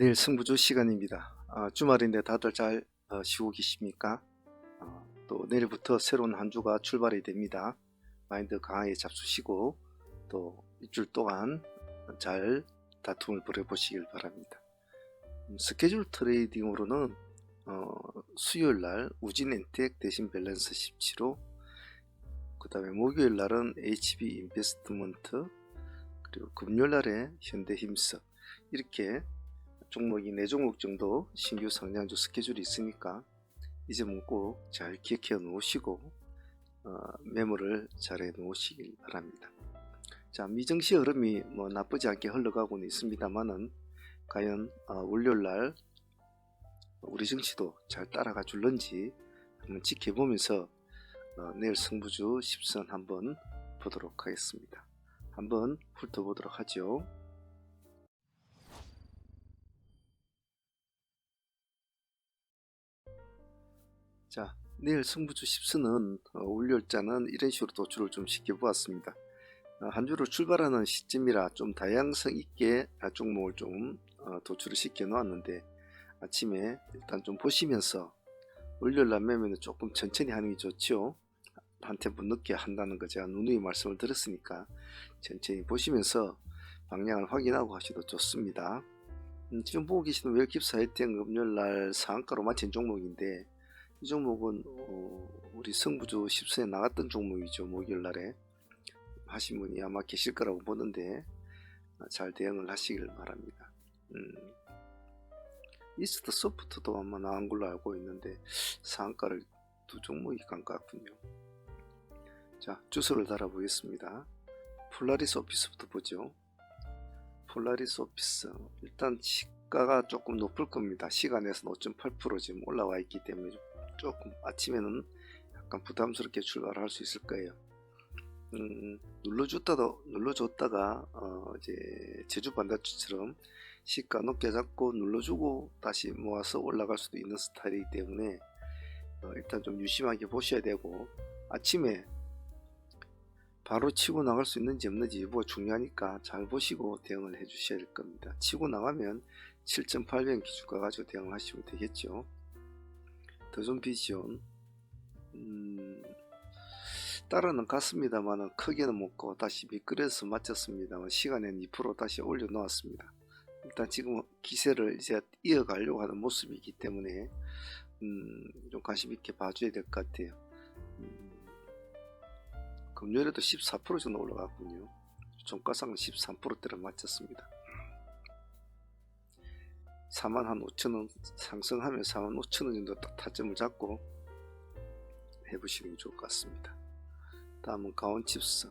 내일 승부조 시간입니다. 주말인데 다들 잘 쉬고 계십니까? 또 내일부터 새로운 한 주가 출발이 됩니다. 마인드 강하게 잡수시고 또 일주일 동안 잘 다툼을 벌여보시길 바랍니다. 스케줄 트레이딩으로는 수요일날 우진엔텍 대신 밸런스 17호, 그 다음에 목요일날은 HB 인베스트먼트, 그리고 금요일날에 현대힘스, 이렇게 종목이 4종목 정도 신규 상장주 스케줄이 있으니까 이 점은 꼭 잘 기억해 놓으시고 메모를 잘 해 놓으시길 바랍니다. 자, 미증시 흐름이 나쁘지 않게 흘러가고는 있습니다만은 과연 월요일날 우리 증시도 잘 따라가 줄런지 한번 지켜보면서 내일 승부주 10선 한번 보도록 하겠습니다. 한번 훑어보도록 하죠. 자, 내일 승부주 10선은 월요일자는 이런 식으로 도출을 좀 시켜보았습니다. 한 주로 출발하는 시점이라 좀 다양성 있게 종목을 좀 도출을 시켜 놓았는데, 아침에 일단 좀 보시면서 월요일날 매매는 조금 천천히 하는 게 좋죠. 한 템포 늦게 한다는 거 제가 누누이 말씀을 드렸으니까 천천히 보시면서 방향을 확인하고 하셔도 좋습니다. 지금 보고 계시는 웰킵스 하이텐 금요일날 상한가로 마친 종목인데, 이 종목은 우리 승부주 10선에 나갔던 종목이죠. 목요일날에 하신 분이 아마 계실 거라고 보는데 잘 대응을 하시길 바랍니다. 이스트 소프트도 아마 나온 걸로 알고 있는데 상한가를 두 종목이 간 것 같군요. 자, 주소를 달아보겠습니다. 폴라리스 오피스부터 보죠. 폴라리스 오피스, 일단 시가가 조금 높을 겁니다. 시간에서 5.8% 지금 올라와 있기 때문에 조금 아침에는 약간 부담스럽게 출발할 수 있을 거예요. 눌러줬다가 이제 제주 반다주처럼 시가 높게 잡고 눌러주고 다시 모아서 올라갈 수도 있는 스타일이기 때문에 일단 좀 유심하게 보셔야 되고, 아침에 바로 치고 나갈 수 있는지 없는지 중요하니까 잘 보시고 대응을 해 주셔야 될 겁니다. 치고 나가면 7.800 기준가 가지고 대응을 하시면 되겠죠. 더존비전 따라는 갔습니다만 크게는 먹고 다시 미끄러져서 맞췄습니다만 시간엔 2% 다시 올려 놓았습니다. 일단 지금 기세를 이제 이어가려고 하는 모습이기 때문에 좀 관심 있게 봐줘야 될 것 같아요. 금요일에도 14% 정도 올라갔군요. 종가상은 13%대를 맞췄습니다. 45,000원 상승하면 45,000원 정도 딱 타점을 잡고 해보시는 게 좋을 것 같습니다. 다음은 가온칩스.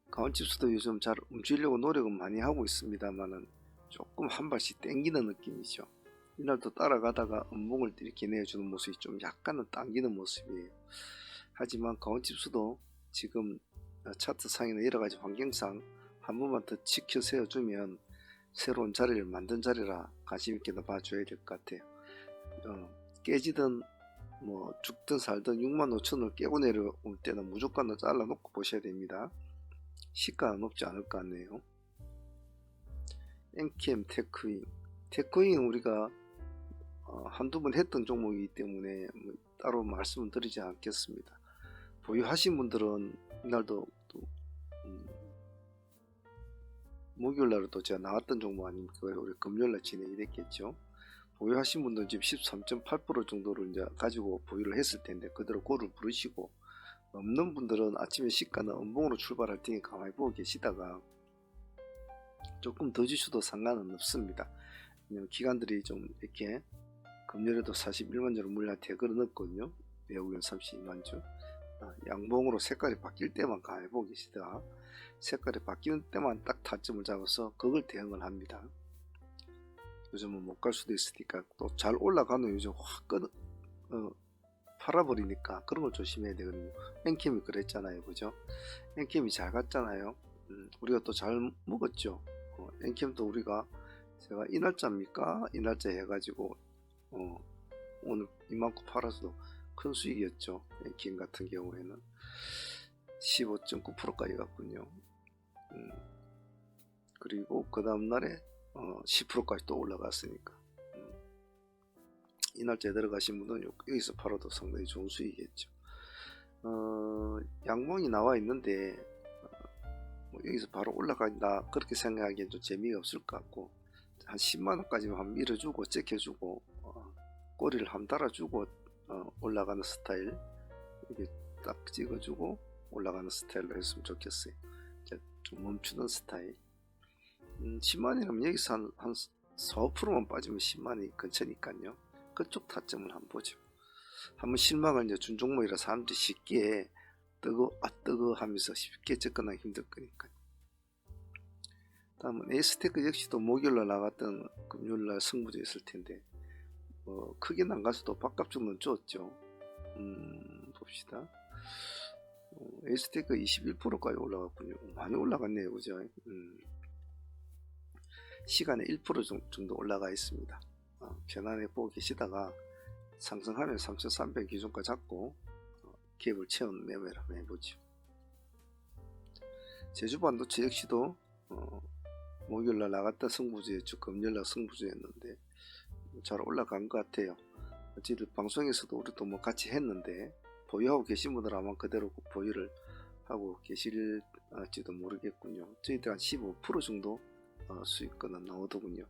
가온칩스도 요즘 잘 움직이려고 노력은 많이 하고 있습니다만은 조금 한 발씩 땡기는 느낌이죠. 이날도 따라가다가 음봉을 이렇게 내주는 모습이 좀 약간은 당기는 모습이에요. 하지만 가온칩스도 지금 차트상이나 여러가지 환경상 한 번만 더 지켜 세워주면 새로운 자리를 만든 자리라 관심있게 봐줘야 될 것 같아요. 깨지든 죽든 살든 65,000원을 깨고 내려올 때는 무조건 잘라놓고 보셔야 됩니다. 시가가 높지 않을 것 같네요. NKM 테크윙 우리가 한두 번 했던 종목이기 때문에 따로 말씀은 드리지 않겠습니다. 보유하신 분들은 이날도 또 목요일날도 제가 나왔던 종목 아닙니까? 우리 금요일날 진행이 됐겠죠. 보유하신 분들은 지금 13.8% 정도를 이제 가지고 보유를 했을 텐데 그대로 고를 부르시고, 없는 분들은 아침에 시가는 음봉으로 출발할 테니 가만히 보고 계시다가 조금 더 주셔도 상관은 없습니다. 왜냐면 기관들이 좀 이렇게 금요일에도 41만주로 물량한테 걸어넣었거든요. 외국인 32만주. 양봉으로 색깔이 바뀔 때만 가만히 보고 계시다가 색깔이 바뀌는 때만 딱 타점을 잡아서 그걸 대응을 합니다. 요즘은 못 갈 수도 있으니까, 또 잘 올라가는 요즘 확 팔아버리니까 그런 걸 조심해야 되거든요. 엔캠이 그랬잖아요, 그죠? 엔캠이 잘 갔잖아요. 우리가 또 잘 먹었죠. 엔캠도 우리가 제가 이 날짜입니까? 이 날짜 해가지고 오늘 이만큼 팔아서도 큰 수익이었죠. 엔캠 같은 경우에는 15.9%까지 갔군요. 그리고 그 다음날에 10%까지 또 올라갔으니까 이 날짜에 들어가신 분은 여기서 팔아도 상당히 좋은 수익이겠죠. 양봉이 나와 있는데 뭐 여기서 바로 올라간다 그렇게 생각하기엔 좀 재미가 없을 것 같고, 한 10만원까지만 한 밀어주고 째켜주고 꼬리를 한 달아주고 올라가는 스타일, 이렇게 딱 찍어주고 올라가는 스타일로 했으면 좋겠어요. 좀 멈추는 스타일. 10만이라면 여기서 한 4, 5%만 빠지면 10만이 근처니까요. 그쪽 타점을 한번 보죠. 한번 실망을 이제 준 종목이라 사람들이 쉽게 뜨거 하면서 쉽게 접근하기 힘들 거니까. 다음은 에스테크 역시도 목요일날 나갔던 금요일날 승부조 있을 텐데 크게는 안 가서도 바깥 쪽은 줬죠. 봅시다. 에스테크 21%까지 올라갔군요. 많이 올라갔네요, 그죠? 시간에 1% 정도 올라가 있습니다. 편안하게 보고 계시다가 상승하면 3,300 기준까지 잡고 갭을 채운 매매를 한번 해보죠. 제주반도체 역시도 목요일날 나갔다 승부주였죠. 금요일날 승부주였는데 잘 올라간 것 같아요. 어쨌든 방송에서도 우리도 뭐 같이 했는데 보유하고 계신 분들 아마 그대로 보유를 하고 계실지도 모르겠군요. 저희들 한 15% 정도 수익권은 나오더군요.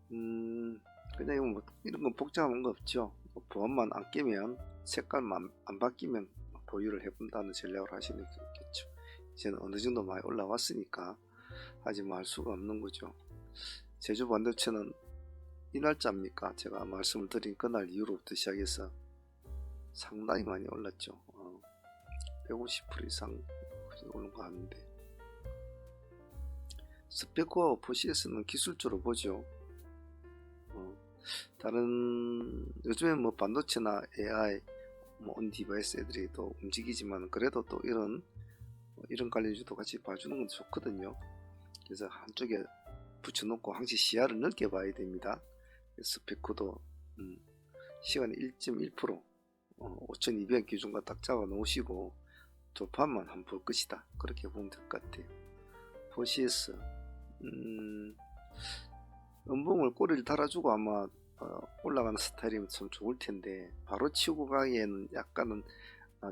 그냥 뭐 이런 건 복잡한 거 없죠. 보안만 안 깨면, 색깔만 안 바뀌면 보유를 해본다는 전략을 하시는 게 있겠죠. 이제는 어느 정도 많이 올라왔으니까 하지 말 수가 없는 거죠. 제주 반도체는 이 날짜입니까? 제가 말씀을 드린 그날 이후로부터 시작해서 상당히 많이 올랐죠. 150% 이상 오른 거 같은데, 스펙과 포시에서는 기술적으로 보죠. 다른 요즘엔 뭐 반도체나 AI 뭐 온디바이스 애들이 또 움직이지만 그래도 또 이런 관련주도 같이 봐주는 건 좋거든요. 그래서 한쪽에 붙여놓고 항시 시야를 넓게 봐야 됩니다. 스펙코도 시간에 1.1% 5200 기준과 딱 잡아 놓으시고 조판만 한번 볼 것이다, 그렇게 보면 될 것 같아요. 포시에스 음봉을 꼬리를 달아주고 아마 올라가는 스타일이면 참 좋을 텐데 바로 치고 가기에는 약간은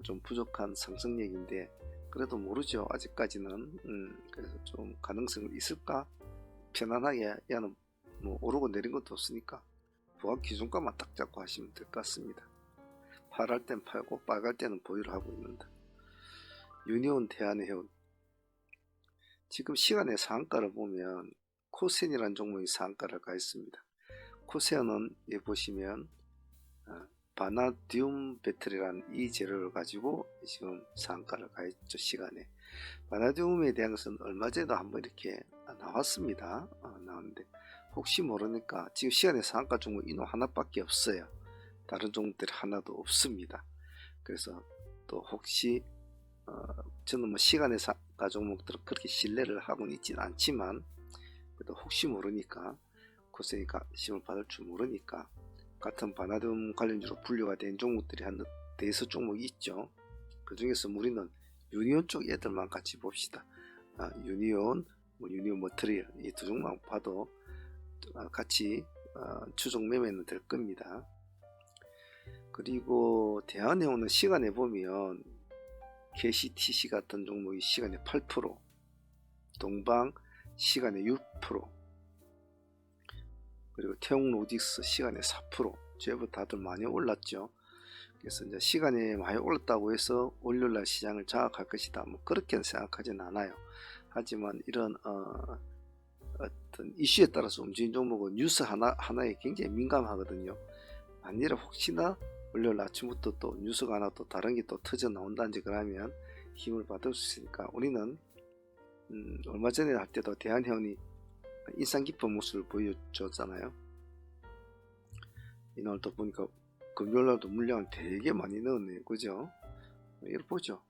좀 부족한 상승력인데 그래도 모르죠, 아직까지는. 그래서 좀 가능성이 있을까? 편안하게, 얘는 뭐 오르고 내린 것도 없으니까 부합 기준가만 딱 잡고 하시면 될 것 같습니다. 팔할 땐 팔고 빨갈 때는 보유를 하고 있는다. 유니온 대한해운, 지금 시간의 상한가를 보면 코센이라는 종목이 상한가를 가 있습니다. 코센은 여기 보시면 바나디움 배터리라는 이 재료를 가지고 지금 상한가를 가 있죠. 시간에 바나디움에 대한 것은 얼마 전에도 한번 이렇게 나왔습니다. 나왔는데 혹시 모르니까 지금 시간의 상한가 종목 이놈 하나밖에 없어요. 다른 종목들이 하나도 없습니다. 그래서 또 혹시 저는 뭐 시간의 상한가 종목들은 그렇게 신뢰를 하고는 있진 않지만 그래도 혹시 모르니까 코센이 관심을 받을 줄 모르니까 같은 바나듐 관련주로 분류가 된 종목들이 한 대여섯 종목이 있죠. 그 중에서 우리는 유니온 쪽 애들만 같이 봅시다. 유니온, 유니온 머트리얼, 이 두 종목만 봐도 같이 추종 매매는 될 겁니다. 그리고 대한해운은 시간에 보면 KCTC 같은 종목이 시간에 8%, 동방 시간에 6%, 그리고 태용로직스 시간에 4%, 제법 다들 많이 올랐죠. 그래서 이제 시간이 많이 올랐다고 해서 월요일날 시장을 장악할 것이다, 뭐 그렇게는 생각하진 않아요. 하지만 이런 어떤 이슈에 따라서 움직이는 종목은 뉴스 하나에 굉장히 민감하거든요. 아니라 혹시나 월요일 아침부터 또 뉴스가 하나 또 다른 게 또 터져 나온다든지 그러면 힘을 받을 수 있으니까 우리는 얼마 전에 할 때도 대한해운이 인상 깊은 모습을 보여줬잖아요. 이날도 보니까 금요일날도 물량을 되게 많이 넣었네요, 그죠? 이걸 보죠.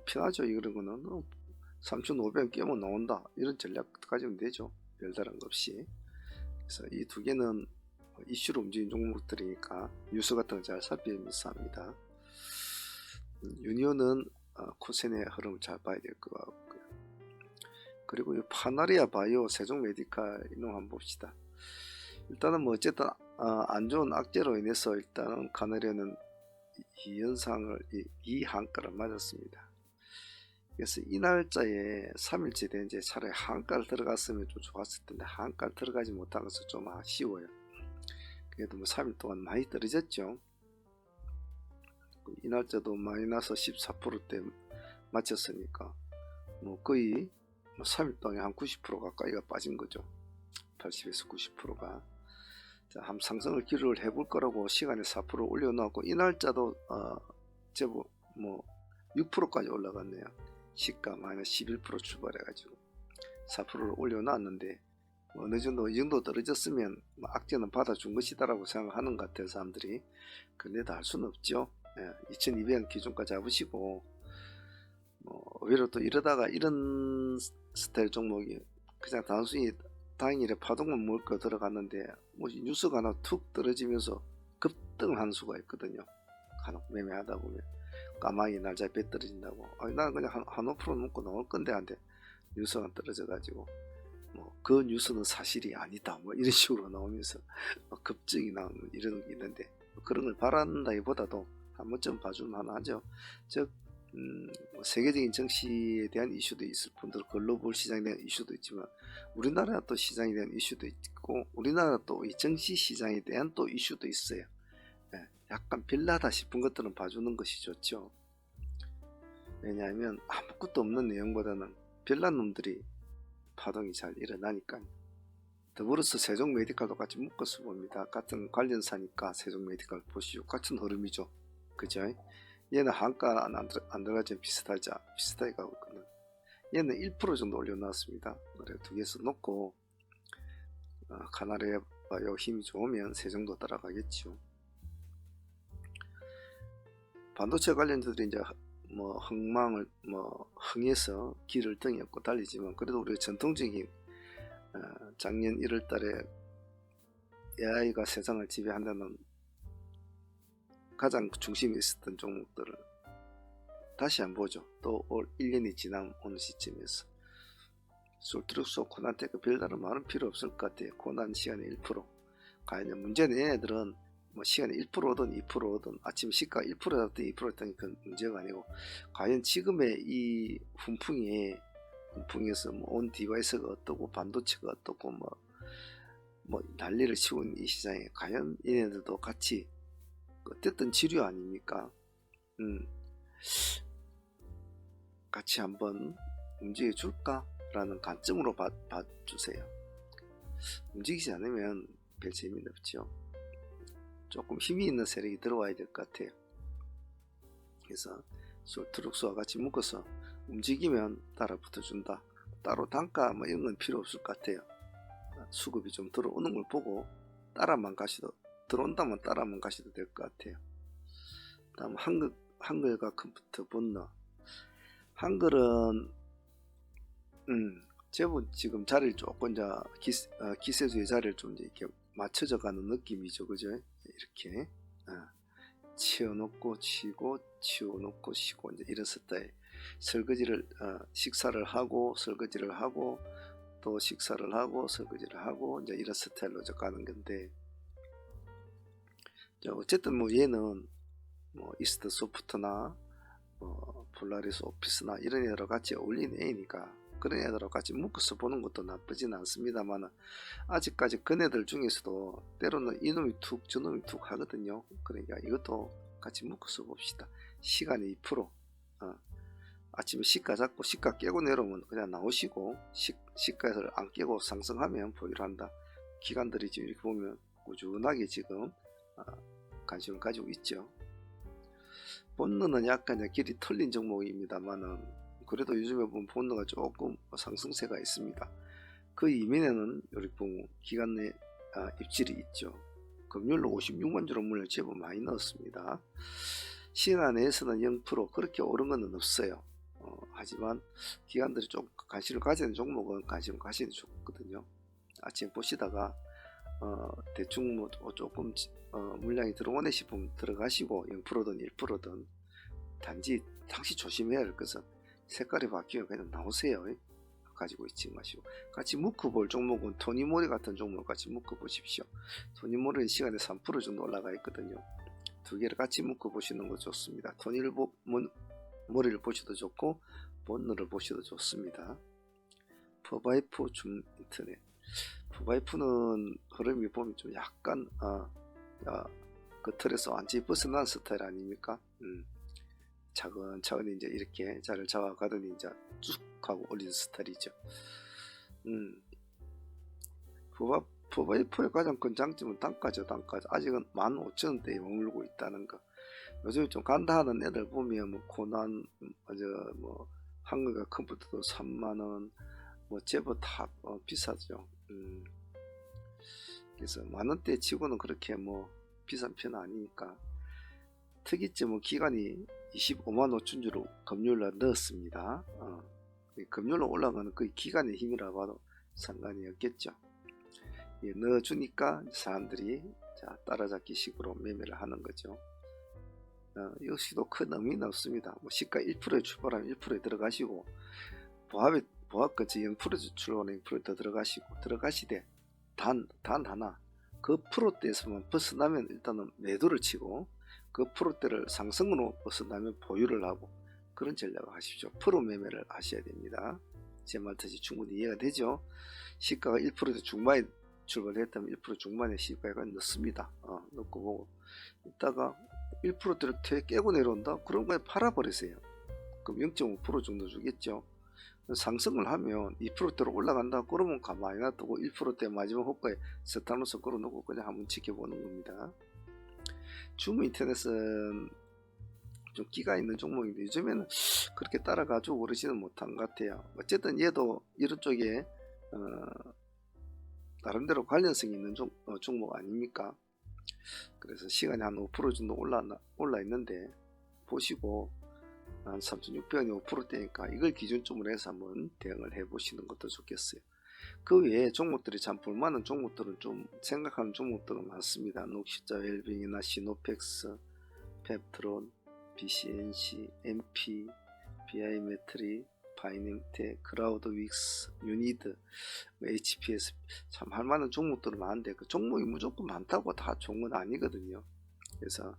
편하죠, 이런 거는. 3,500 깨면 나온다, 이런 전략 가지면 되죠, 별다른 거 없이. 그래서 이 두 개는 이슈로 움직이는 종목들이니까 뉴스 같은 거 잘 살피면서 합니다. 유니온은 코센의 흐름을 잘 봐야 될 것 같고요. 그리고 이 파나리아 바이오, 세종 메디칼 이놈 한번 봅시다. 일단은 뭐 어쨌든 안 좋은 악재로 인해서 일단은 카나리아는 이 현상을 이 한가를 맞았습니다. 그래서 이 날짜에 3일째 된 이제 차라리 한가를 들어갔으면 좀 좋았을 텐데 한가를 들어가지 못한 것은 좀 아쉬워요. 그래도 뭐 3일 동안 많이 떨어졌죠. 이 날짜도 마이너스 14%대 맞췄으니까 뭐 거의 3일 동안에 한 90% 가까이가 빠진 거죠. 80에서 90%가. 자, 한번 상승을 기록을 해볼 거라고 시간에 4% 올려놓았고 이 날짜도 제법 뭐 6%까지 올라갔네요. 시가 마이너스 11% 출발해가지고 4%를 올려놨는데 어느 정도 이 정도 떨어졌으면 악재는 받아준 것이다라고 생각하는 것 같아요, 사람들이. 근데도 할 수는 없죠. 2200원 기준까지 잡으시고 오히려 또 이러다가 이런 스타일 종목이 그냥 단순히 당일에 파동만 먹고 들어갔는데 뭐 뉴스가 하나 툭 떨어지면서 급등한 수가 있거든요. 하나 매매하다 보면 까마귀 날짜에 배 떨어진다고 나는 그냥 한 5% 먹고 나올 건데 한데 뉴스가 떨어져 가지고 뭐 그 뉴스는 사실이 아니다 뭐 이런 식으로 나오면서 급증이 나오는 이런 게 있는데 그런 걸 바란다기보다도 한 번쯤 봐주면 하나죠. 즉 세계적인 정치에 대한 이슈도 있을 뿐더러 글로벌 시장에 대한 이슈도 있지만 우리나라 또 시장에 대한 이슈도 있고 우리나라 또 이 정치 시장에 대한 또 이슈도 있어요. 약간 빌라다 싶은 것들은 봐주는 것이 좋죠. 왜냐하면 아무것도 없는 내용보다는 빌란 놈들이 파동이 잘 일어나니까. 더불어서 세종 메디칼도 같이 묶어서 봅니다. 같은 관련사니까 세종 메디칼 보시죠. 같은 흐름이죠. 그죠? 얘는 한가 안 들어가지만 비슷하게 가고 있거든. 얘는 1% 정도 올려놨습니다. 그래 두 개에서 놓고 카나리아 바이오 힘이 좋으면 세종도 따라가겠죠. 반도체 관련주들이 이제 뭐 흥해서 길을 등이었고 달리지만 그래도 우리가 전통적인 작년 1월달에 AI가 세상을 지배한다는 가장 중심에 있었던 종목들을 다시 한번 보죠. 또 올 1년이 지난 어느 시점에서 솔트룩소, 코난테크 별다른 말은 필요 없을 것 같아요. 코난 시간에 1%. 과연 문제는 얘네들은 뭐 시간에 1% 오든 2% 오든 아침 시가 1%였든 2%였든 그 문제가 아니고 과연 지금의 이 훈풍에서 뭐 온 디바이스가 어떻고 반도체가 어떻고 뭐 난리를 치고 있는 이 시장에 과연 얘네들도 같이 어쨌든 지류 아닙니까? 같이 한번 움직여 줄까? 라는 관점으로 봐주세요. 움직이지 않으면 별 재미는 없죠. 조금 힘이 있는 세력이 들어와야 될 것 같아요. 그래서 솔트룩스와 같이 묶어서 움직이면 따라 붙어준다. 따로 단가 뭐 이런 건 필요 없을 것 같아요. 수급이 좀 들어오는 걸 보고 따라만 가시도 들어온다면 따라만 가셔도 될 것 같아요. 다음 한글과 컴퓨터 본너. 한글은 제법 지금 자리를 조금 이제 기세주의 자리를 좀 이렇게 맞춰져 가는 느낌이죠, 그죠? 이렇게 치워놓고 치고 치워놓고 치고 이제 이런 스타일. 설거지를 식사를 하고 설거지를 하고 또 식사를 하고 설거지를 하고 이제 이런 스타일로 가는 건데, 어쨌든 뭐 얘는 뭐 이스트 소프트나 폴라리스 오피스나 이런 애들하고 같이 어울리는 애니까 그런 애들하고 같이 묶어서 보는 것도 나쁘진 않습니다만 아직까지 그네들 중에서도 때로는 이놈이 툭 저놈이 툭 하거든요. 그러니까 이것도 같이 묶어서 봅시다. 시간에 2% 아침에 시가 잡고 시가 깨고 내려오면 그냥 나오시고 시가에서 안 깨고 상승하면 보유를 한다. 기관들이 지금 이렇게 보면 꾸준하게 지금 관심을 가지고 있죠. 본너는 약간 길이 털린 종목입니다만은 그래도 요즘에 보면 본너가 조금 상승세가 있습니다. 그 이면에는 여기 보면 기간 내 입질이 있죠. 금요일로 56만 주로 물려 제법 많이 넣었습니다. 시간 내에서는 0% 그렇게 오른 건 없어요. 하지만 기관들이 좀 관심을 가지는 종목은 관심을 가시는 좋거든요. 아침에 보시다가 대충 뭐 조금 물량이 들어오네 싶으면 들어가시고 0%든 1%든 단지 당시 조심해야 할 것은 색깔이 바뀌면 그냥 나오세요. 가지고 있지 마시고 같이 묶어볼 종목은 토니모리 같은 종목을 같이 묶어보십시오. 토니모리는 시간에 3% 정도 올라가 있거든요. 두 개를 같이 묶어보시는 거 좋습니다. 토니모리를 보셔도 좋고 본너를 보셔도 좋습니다. 퍼바이프 줌 인터넷. 퍼바이프는 흐름이 보면 좀 약간 그 틀에서 완전히 벗어난 스타일 아닙니까? 차근차근 이제 이렇게 자리를 잡아가더니 이제 쭉 하고 올리는 스타일이죠. 퍼바이프의 가장 큰 장점은 단가죠. 단가. 아직은 15,000원대에 머물고 있다는 거. 요즘 좀 간다 하는 애들 보면 뭐 코난, 뭐 한국의 컴퓨터도 3만원, 뭐 제법 다 비싸죠. 그래서 만원대 치고는 그렇게 뭐 비싼 편은 아니니까. 특이점은 기간이 25만 5천주로 금요일날 넣었습니다. 금요일로 올라가는 그 기간의 힘이라 봐도 상관이 없겠죠. 예, 넣어주니까 사람들이 따라잡기 식으로 매매를 하는 거죠. 역시도 큰 의미는 없습니다. 뭐 시가 1%에 출발하면 1%에 들어가시고 보합까지 0% 출발하면 0% 더 들어가시되 단 하나 그 프로대에서만 벗어나면 일단은 매도를 치고 그 프로대를 상승으로 벗어나면 보유를 하고 그런 전략을 하십시오. 프로 매매를 하셔야 됩니다. 제 말 뜻이 충분히 이해가 되죠. 시가가 1% 중반에 출발했다면 1% 중반에 시가가 넣습니다. 넣고 보고 이따가 1%대를 깨고 내려온다? 그런 거에 팔아버리세요. 그럼 0.5% 정도 주겠죠. 상승을 하면 2%대로 올라간다? 그러면 가만히 놔두고 1%대 마지막 호가에 스타노스 걸어놓고 그냥 한번 지켜보는 겁니다. 줌 인터넷은 좀 끼가 있는 종목인데 요즘에는 그렇게 따라가지고 오르지는 못한 것 같아요. 어쨌든 얘도 이런 쪽에 나름대로 관련성이 있는 종목 아닙니까? 그래서 시간이 한 5% 정도 올라 있는데 보시고 한 3,600원이 5%대니까 이걸 기준점으로 해서 한번 대응을 해 보시는 것도 좋겠어요. 그 외에 종목들이 참 볼만한 종목들은 좀 생각하는 종목들은 많습니다. 녹시자 웰빙이나 시노펙스, 펩트론, BCNC, MP, BI메트리, 바이닝테, 크라우드 윅스, 유니드, HPS 참 할만한 종목들은 많은데 그 종목이 무조건 많다고 다 좋은 건 아니거든요. 그래서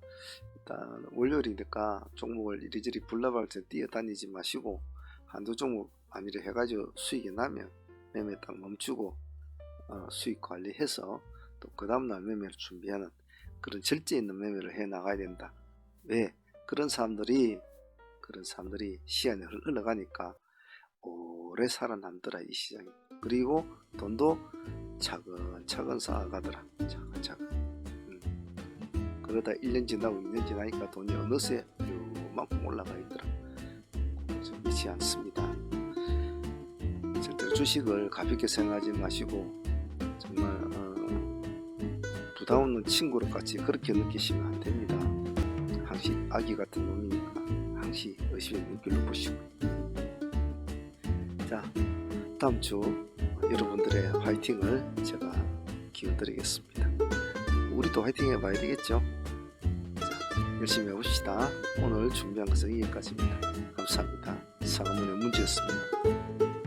일단 월요일이니까 종목을 이리저리 불나발때 뛰어다니지 마시고 한두 종목 아니라 해가지고 수익이 나면 매매 딱 멈추고 수익 관리해서 또 그 다음날 매매를 준비하는 그런 절제 있는 매매를 해 나가야 된다. 왜? 그런 사람들이 시간이 흘러가니까 오래 살아남더라 이 시장이. 그리고 돈도 차근차근 쌓아가더라. 차근차근. 그러다 1년 지나고 2년 지나니까 돈이 어느새 요만큼 올라가 있더라. 좀 믿지 않습니다. 절대로 주식을 가볍게 생각하지 마시고 정말 부담 없는 친구로 같이 그렇게 느끼시면 안 됩니다. 항시 아기 같은 놈이니까 항시 의심의 눈길로 보시고. 자, 다음 주 여러분들의 화이팅을 제가 기원드리겠습니다. 우리도 화이팅 해봐야 되겠죠? 자, 열심히 해봅시다. 오늘 준비한 것은 여기까지입니다. 감사합니다. 상암문의 문제였습니다.